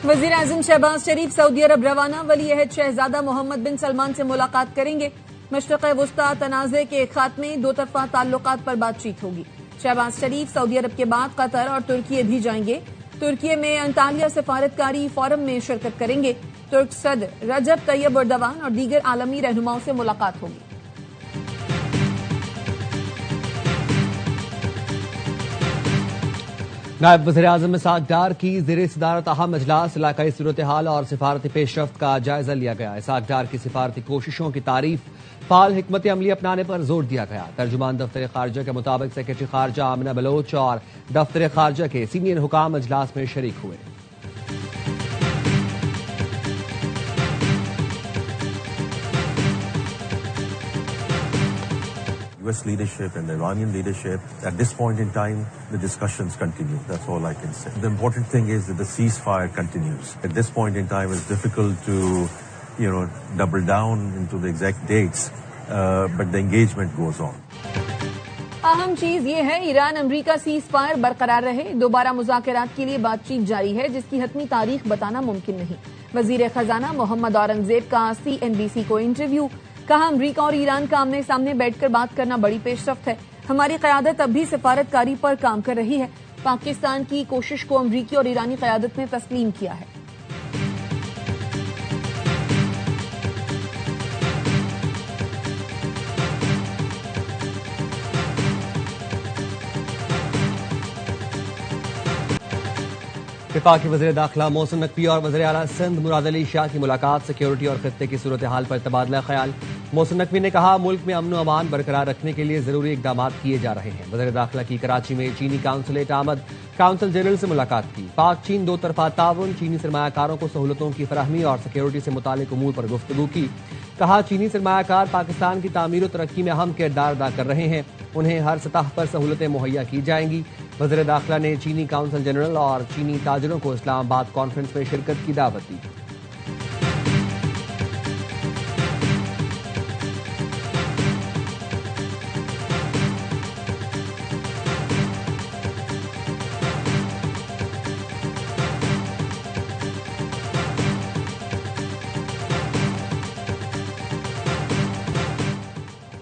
वजीर आजम शहबाज शरीफ सऊदी अरब रवाना। वली अहद शहजादा मोहम्मद बिन सलमान से मुलाकात करेंगे। मशरिक़ वुस्ता तनाज़े के खात्मे दो तरफा ताल्लुकात पर बातचीत होगी। शहबाज शरीफ सऊदी अरब के बाद कतर और तुर्की भी जाएंगे। तुर्की में अंतालिया सफारतकारी फोरम में शिरकत करेंगे। तुर्क सदर रजब तैयब एर्दोगान और दीगर आलमी रहनुमाओं से मुलाकात होगी। नायब वज़ीर आज़म इसाक डार की ज़ेरे सदारत अहम इजलास इलाकाई सूरत हाल और सिफारती पेशरफ्त का जायजा लिया गया। इसाक डार की सिफारती कोशिशों की तारीफ, फाल हिकमत अमली अपनाने पर जोर दिया गया। तर्जुमान दफ्तर खारजा के मुताबिक सेक्रेटरी खारजा आमिना बलोच और दफ्तर खारजा के सीनियर हुकाम इजलास में शरीक हुए। US leadership and the Iranian leadership, at this point in time, the discussions continue. That's all I can say. The important thing is that the ceasefire continues. At this point in time, it's difficult to, double down into the exact dates, but the engagement goes on. अहम चीज ये है Iran अमरीका cease fire बरकरार रहे। दोबारा मुज़ाकरात के लिए बातचीत जारी है, जिसकी हतमी तारीख बताना मुमकिन नहीं। वजीर खजाना मोहम्मद औरंगजेब का CNBC को इंटरव्यू। कहा, अमरीका और ईरान का आमने सामने बैठकर बात करना बड़ी पेशरफ्त है। हमारी क़यादत अब भी सिफारतकारी पर काम कर रही है। पाकिस्तान की कोशिश को अमरीकी और ईरानी क़यादत ने तस्लीम किया है। वफाकी वज़ीर दाखिला मोहसिन नकवी और वज़ीर आला सिंध मुराद अली शाह की मुलाकात। सिक्योरिटी और खित्ते की सूरत हाल पर तबादला ख्याल। मोहसिन नकवी ने कहा, मुल्क में अमन व अमान बरकरार रखने के लिए जरूरी इकदाम किए जा रहे हैं। वज़ीर दाखिला की कराची में चीनी काउंसलेट आमद काउंसिल जनरल से मुलाकात की। पाक चीन दो तरफा ताउन, चीनी सरमायाकारों को सहूलतों की फराहमी और सिक्योरिटी से मुतालिक उमूर पर गुफ्तगू की। कहा, चीनी सरमायाकार पाकिस्तान की तामीर और तरक्की में अहम किरदार अदा कर रहे हैं। उन्हें हर सतह पर सहूलतें मुहैया की जाएंगी। वज़ीर दाखिला ने चीनी काउंसिल जनरल और चीनी ताजरों को इस्लामाबाद कॉन्फ्रेंस में शिरकत की दावत दी।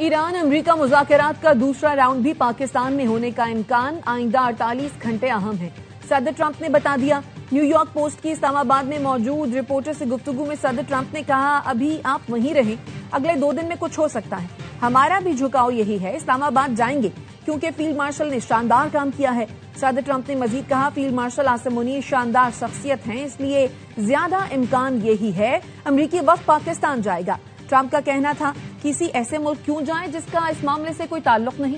ईरान अमरीका मुज़ाकरात का दूसरा राउंड भी पाकिस्तान में होने का इम्कान आइंदा 48 घंटे अहम है। सदर ट्रंप ने बता दिया। न्यूयॉर्क पोस्ट की इस्लामाबाद में मौजूद रिपोर्टर से गुफ्तगू में सदर ट्रंप ने कहा, अभी आप वहीं रहें, अगले 2 दिन में कुछ हो सकता है। हमारा भी झुकाव यही है, इस्लामाबाद जाएंगे क्योंकि फील्ड मार्शल ने शानदार काम किया है। सदर ट्रंप ने मजीद कहा, फील्ड मार्शल आसिम मुनीर शानदार शख्सियत हैं, इसलिए ज्यादा इम्कान यही है अमरीकी वफ्द पाकिस्तान जाएगा। ट्रंप का कहना था, किसी ऐसे मुल्क क्यों जाए जिसका इस मामले से कोई ताल्लुक नहीं।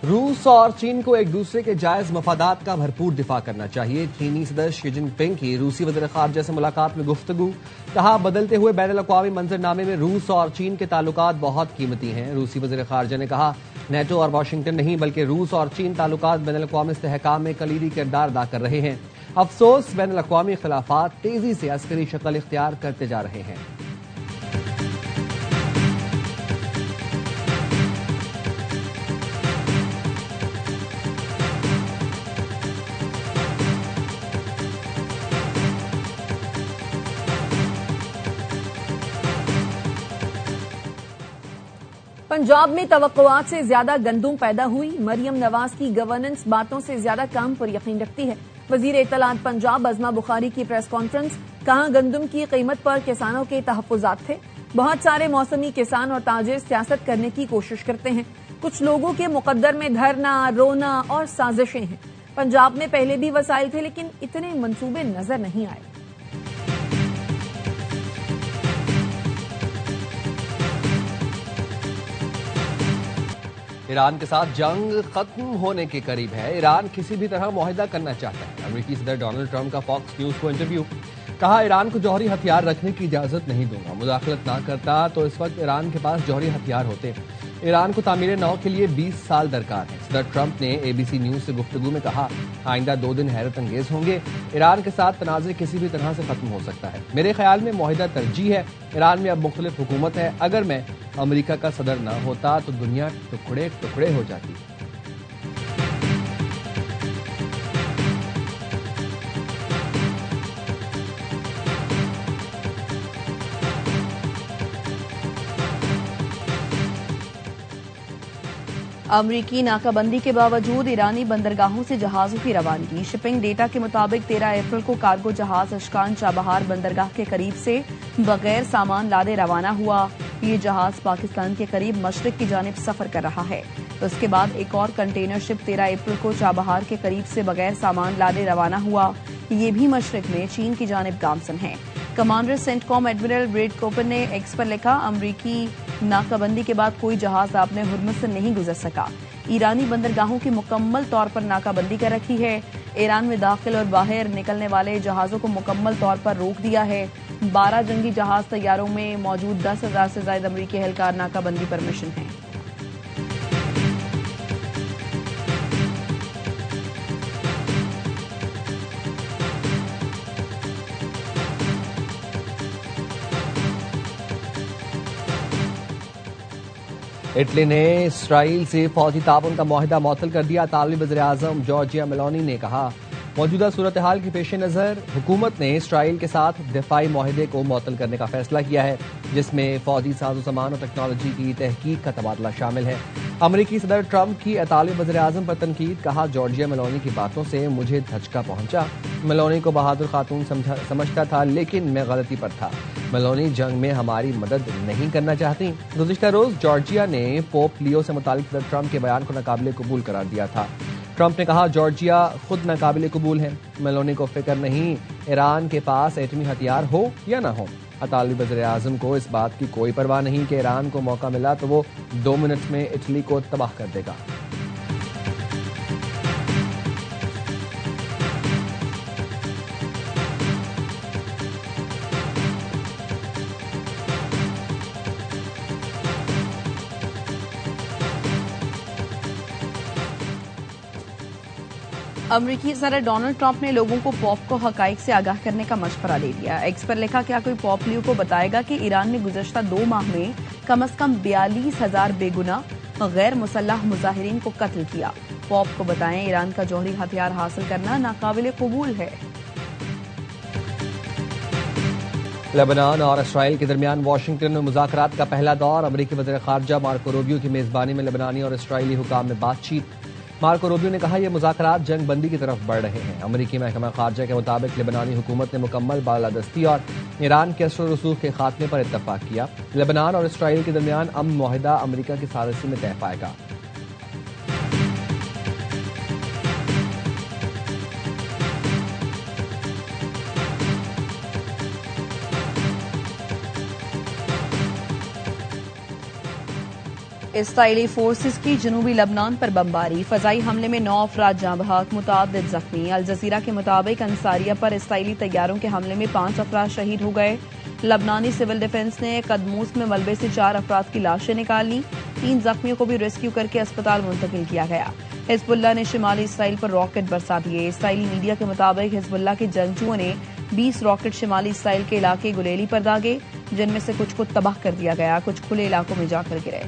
रूस और चीन को एक दूसरे के जायज मफादात का भरपूर दिफा करना चाहिए। चीनी सदर शी जिनपिंग की रूसी वज़ीर ख़ारजा से मुलाकात में गुफ्तगू। कहा, बदलते हुए बैनुल अक़वामी मंजरनामे में रूस और चीन के ताल्लुकात बहुत कीमती हैं। रूसी वज़ीर ख़ारजा ने कहा, नेटो और वाशिंगटन नहीं बल्कि रूस और चीन ताल्लुकात बैनुल अक़वामी इस्तेहकाम में कलीदी किरदार अदा कर रहे हैं। अफसोस, बैनुल अक़वामी इख्तिलाफ़ात तेजी से अस्करी शक्ल इख्तियार करते जा रहे हैं। पंजाब में तवक्कुआत से ज्यादा गंदुम पैदा हुई। मरियम नवाज की गवर्नेंस बातों से ज्यादा काम पर यकीन रखती है। वजीर इत्तलात पंजाब अज़मा बुखारी की प्रेस कॉन्फ्रेंस। कहा, गंदुम की कीमत पर किसानों के तहफ़्फ़ुज़ात थे। बहुत सारे मौसमी किसान और ताजिर सियासत करने की कोशिश करते हैं। कुछ लोगों के मुकद्दर में धरना, रोना और साजिशें हैं। पंजाब में पहले भी वसाइल थे, लेकिन इतने मंसूबे नजर नहीं आए। ईरान के साथ जंग खत्म होने के करीब है। ईरान किसी भी तरह मुआहिदा करना चाहता है। अमेरिकी सदर डोनाल्ड ट्रंप का फॉक्स न्यूज को इंटरव्यू। कहा, ईरान को जौहरी हथियार रखने की इजाजत नहीं दूंगा। मुदाखलत ना करता तो इस वक्त ईरान के पास जौहरी हथियार होते। ईरान को तामीर नौ के लिए 20 साल दरकार है। सदर ट्रंप ने ABC न्यूज से गुफ्तगू में कहा, आइंदा 2 दिन हैरत अंगेज होंगे। ईरान के साथ तनाज़े किसी भी तरह से खत्म हो सकता है। मेरे ख्याल में मुआहिदा तरजीह है। ईरान में अब मुख्तलिफ हुकूमत है। अगर मैं अमेरिका का सदर न होता तो दुनिया टुकड़े टुकड़े हो जाती। अमरीकी नाकाबंदी के बावजूद ईरानी बंदरगाहों से जहाजों की रवानगी। शिपिंग डेटा के मुताबिक 13 अप्रैल को कार्गो जहाज अशकान चाबहार बंदरगाह के करीब से बगैर सामान लादे रवाना हुआ। ये जहाज पाकिस्तान के करीब मशरिक की जानिब सफर कर रहा है। उसके बाद एक और कंटेनर शिप 13 अप्रैल को चाबहार के करीब से बगैर सामान लादे रवाना हुआ। ये भी मशरिक में चीन की जानिब गामसन है। Commander CENTCOM admiral bread Köppen ने एक्स पर लिखा, अमरीकी नाकाबंदी के बाद कोई जहाज आपने हुर्मुज़ से नहीं गुजर सका। ईरानी बंदरगाहों की मुकम्मल तौर पर नाकाबंदी कर रखी है। ईरान में दाखिल और बाहर निकलने वाले जहाजों को मुकम्मल तौर पर रोक दिया है। 12 जंगी जहाज तैयारों में मौजूद 10,000 से ज्यादा अमरीकी एहलकार नाकाबंदी पर मिशन हैं। इटली ने इसराइल से फौजी ताउन का मुआहिदा मुअत्तल कर दिया। इतालवी वज़ीर-ए-आज़म जॉर्जिया मेलोनी ने कहा, मौजूदा सूरत हाल के पेश नज़र हुकूमत ने इसराइल के साथ दिफाई मुआहिदे को मुअत्तल करने का फैसला किया है, जिसमें फौजी साजो सामान और टेक्नोलॉजी की तहकीक का तबादला शामिल है। अमरीकी सदर ट्रंप की इतालवी वज़ीर-ए-आज़म पर तनकीद। कहा, जॉर्जिया मेलोनी की बातों से मुझे धचका पहुंचा। मेलोनी को बहादुर खातून समझता था, लेकिन मैं गलती पर था। मेलोनी जंग में हमारी मदद नहीं करना चाहती। गुज़िश्ता रोज जॉर्जिया ने पोप लियो से मुतालिक सदर ट्रंप के बयान को नाकाबिले कबूल करार दिया था। ट्रंप ने कहा, जॉर्जिया खुद नाकाबिले कबूल है। मेलोनी को फिक्र नहीं ईरान के पास एटमी हथियार हो या ना हो। इतालवी वज़ीर-ए-आज़म को इस बात की कोई परवाह नहीं कि ईरान को मौका मिला तो वो 2 मिनट में इटली को तबाह कर देगा। अमरीकी सदर डोनाल्ड ट्रंप ने लोगों को पॉप को हकाइक से आगाह करने का मशवरा दे दिया। एक्स पर लिखा, क्या कोई पॉप लियो को बताएगा कि ईरान ने गुज़श्ता 2 माह में कम से कम 42,000 बेगुनाह गैर मुसल्लह मुजाहिरीन को कत्ल किया। पॉप को बताएं, ईरान का जौहरी हथियार हासिल करना नाकाबिले कबूल है। लेबनान और इसराइल के दरमियान वाशिंगटन में मुज़ाकरात का पहला दौर। अमरीकी वज़ीर ख़ारजा मार्को रूबियो की मेज़बानी में लेबनानी और इसराइली हुकाम में बातचीत। मार्को रूबियो ने कहा, यह मुज़ाकरात जंग बंदी की तरफ बढ़ रहे हैं। अमरीकी महकमा ख़ारजा के मुताबिक लेबनानी हुकूमत ने मुकम्मल बालादस्ती और ईरान के असर रसूख के खात्मे पर इत्तफाक किया। लेबनान और इसराइल के दरमियान अमन मुआहिदा अमरीका की साजिश में तय पाएगा। इसराइली फोर्सेस की जनूबी लबनान पर बमबारी। फजाई हमले में 9 अफराद जाँ बहक, मुतअद्दिद जख्मी। अल जजीरा के मुताबिक अंसारिया पर इसराइली तैयारों के हमले में 5 अफराद शहीद हो गए। लबनानी सिविल डिफेंस ने कदमूस में मलबे से 4 अफराद की लाशें निकाल ली। 3 जख्मियों को भी रेस्क्यू करके अस्पताल मुंतकिल किया गया। हिजबुल्लाह ने शिमाली इसराइल पर रॉकेट बरसा दिए। इसराइली मीडिया के मुताबिक हिजबुल्लाह के जंगजुओं ने 20 रॉकेट शिमाली इसराइल के इलाके गुलेली पर दागे, जिनमें से कुछ को तबाह कर दिया गया, कुछ खुले इलाकों में जाकर गिरे।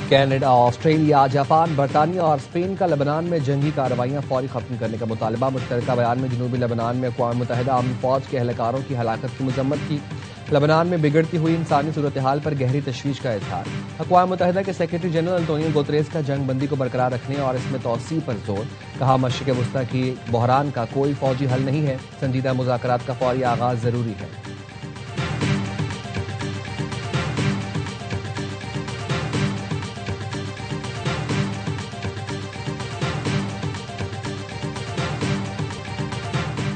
कनाडा, ऑस्ट्रेलिया, जापान, बरतानिया और स्पेन का लेबनान में जंगी कार्रवाइयां फौरी खत्म करने का मुतालबा। मुश्तरका बयान में जनूबी लेबनान में अक़वाम मुत्तहिदा आर्मी फौज के एहलकारों की हलाकत की मजम्मत की। लेबनान में बिगड़ती हुई इंसानी सूरत हाल पर गहरी तशवीश का इजहार। अक़वाम मुत्तहिदा के सेक्रेटरी जनरल अंतोनियो गुतरेस का जंग बंदी को बरकरार रखने और इसमें तौसी पर जोर। कहा, मशरिक़ वस्ता की बहरान का कोई फौजी हल नहीं है, संजीदा मुज़ाकरात का फौरी आगाज जरूरी है।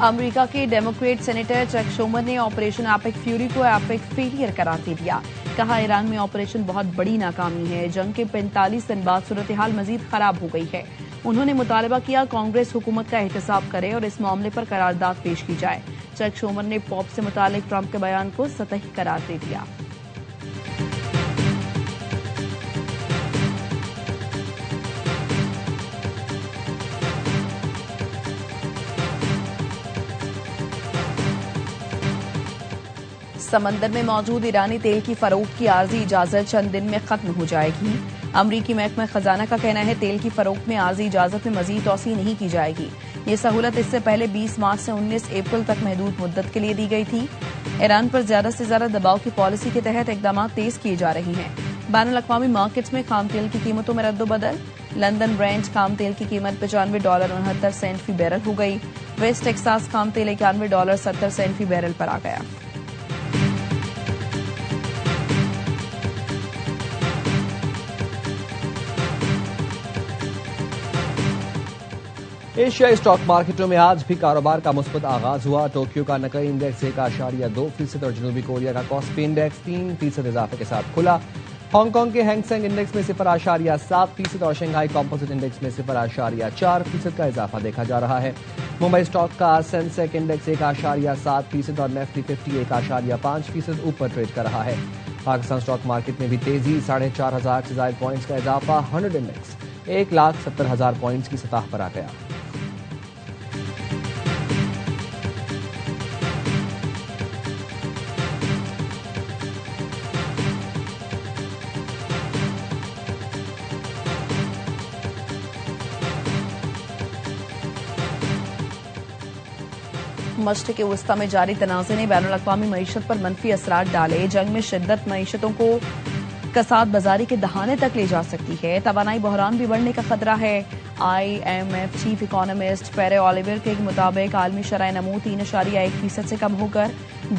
अमेरिका के डेमोक्रेट सेनेटर चक शूमर ने ऑपरेशन एपिक फ्यूरी को एपिक फेलियर करार दे दिया। कहा ईरान में ऑपरेशन बहुत बड़ी नाकामी है। जंग के 45 दिन बाद सूरत हाल मजीद खराब हो गई है। उन्होंने मुतालबा किया कांग्रेस हुकूमत का एहतसाब करे और इस मामले पर करारदाद पेश की जाए। चक शोमर ने पॉप से मुतालिक ट्रंप के बयान को सतही करार दे दिया। समंदर में मौजूद ईरानी तेल की फरोख्त की आर्जी इजाजत चंद दिन में खत्म हो जाएगी। अमरीकी महकमा खजाना का कहना है तेल की फरोख्त में आर्जी इजाजत में मजीद तौसी नहीं की जाएगी। ये सहूलत इससे पहले 20 मार्च से 19 अप्रैल तक महदूद मुद्दत के लिए दी गई थी। ईरान पर ज्यादा से ज्यादा दबाव की पॉलिसी के तहत इकदाम तेज किए जा रहे हैं। बैनुल अक़वामी मार्केट्स में खाम तेल की कीमतों में रद्दोबदल। लंदन ब्रेंट खाम तेल की कीमत $95.69 फी बैरल हो गई। वेस्ट टेक्सास खाम तेल $91.70 फी बैरल पर आ गया। एशियाई स्टॉक मार्केटों में आज भी कारोबार का मुस्बत आगाज हुआ। टोक्यो का नकई इंडेक्स 1.2% और जनूबी कोरिया का कॉस्पी इंडेक्स 3% इजाफे के साथ खुला। हांगकांग के हैंगसेंग इंडेक्स में 0.7% और शंघाई कॉम्पोजिट इंडेक्स में 0.4% का इजाफा देखा जा रहा है। मुंबई स्टॉक का सेंसेक्स इंडेक्स 1.7% और निफ्टी 50 1.5% ऊपर ट्रेड कर रहा है। पाकिस्तान स्टॉक मार्केट में भी तेजी 4,500 से ज्यादा पॉइंट्स का इजाफा। 100 इंडेक्स 1,70,000 पॉइंट्स की सतह पर आ गया। मशरिक़ वस्ता में जारी तनाज़े ने बैनुल अक़वामी मईशत पर मनफी असरात डाले। जंग में शिद्दत मईशतों को कसाद बाजारी के दहाने तक ले जा सकती है। तवानाई बहरान भी बढ़ने का खतरा है। IMF चीफ इकोनॉमिस्ट पेरे ओलिवर के मुताबिक आलमी शरह नमू 3.1% से कम होकर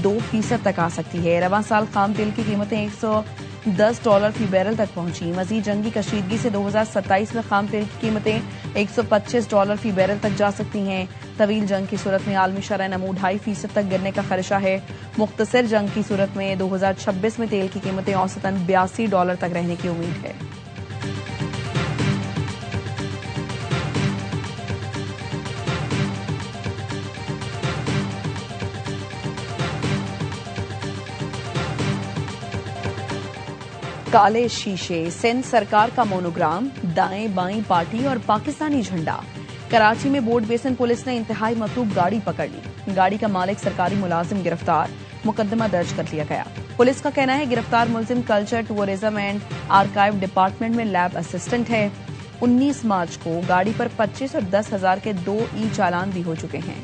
2% तक आ सकती है। रवां साल खाम तेल की कीमतें $110 फी बैरल तक पहुंची। मजीद जंगी कशीदगी से 2027 में खाम तेल की कीमतें $125 फी बैरल तक जा सकती हैं। तवील जंग की सूरत में आलमी शरह नमू 2.5% तक गिरने का खदशा है। मुख्तसर जंग की सूरत में 2026 में तेल की कीमतें औसतन $82 तक रहने की उम्मीद है। काले शीशे, सिंध सरकार का मोनोग्राम, दाएं बाएं पार्टी और पाकिस्तानी झंडा। कराची में बोर्ड बेसन पुलिस ने इंतहाई मतलूब गाड़ी पकड़ ली। गाड़ी का मालिक सरकारी मुलाजिम गिरफ्तार। मुकदमा दर्ज कर लिया गया। पुलिस का कहना है गिरफ्तार मुलजिम culture, tourism and archive department में लैब असिस्टेंट है। 19 मार्च को गाड़ी पर 25 और 10,000 के 2 चालान भी हो चुके हैं।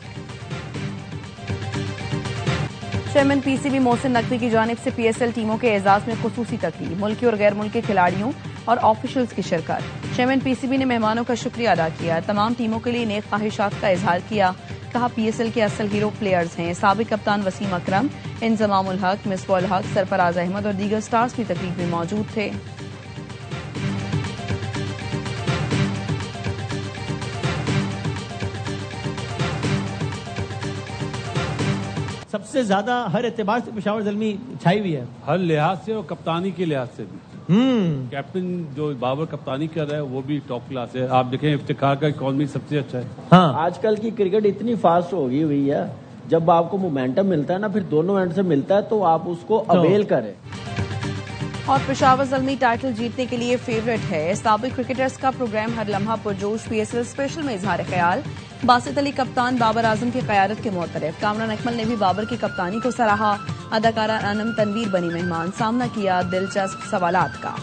चेयरमैन PCB मोहसिन नकवी की जानिब से PSL टीमों के एजाज में खुसूसी तकरीब, मुल्की और गैर मुल्की खिलाड़ियों और ऑफिशियल्स की शिरकत। चेयरमैन PCB ने मेहमानों का शुक्रिया अदा किया। तमाम टीमों के लिए नेक ख्वाहिशात का इजहार किया। कहा PSL के असल हीरो प्लेयर्स हैं। साबिक कप्तान वसीम अकरम, इंजमामुल हक, मिसबाहुल हक, सरफराज अहमद और दीगर स्टार्स भी तकरीब में मौजूद थे। सबसे ज्यादा हर एतबार से पेशावर ज़ल्मी छाई हुई है, हर लिहाज से और कप्तानी के लिहाज से भी। कैप्टन जो बाबर कप्तानी कर रहा है वो भी टॉप क्लास है। आप देखें इफ्तिखार का इकॉनमी सबसे अच्छा है। हाँ, आजकल की क्रिकेट इतनी फास्ट हो गई हुई है, जब आपको मोमेंटम मिलता है ना, फिर दोनों एंड से मिलता है, तो आप उसको अवेल करें। और पेशावर ज़ल्मी टाइटल जीतने के लिए फेवरेट है। साबिक क्रिकेटर्स का प्रोग्राम हर लम्हा पुरजोश। PSL स्पेशल में इजहार ख्याल। बासित अली कप्तान, बाबर आजम की क़यादत के मुतरफ। कामरान अकमल ने भी बाबर की कप्तानी को सराहा। अदाकारा अनम तनवीर बनी मेहमान। सामना किया दिलचस्प सवालात का।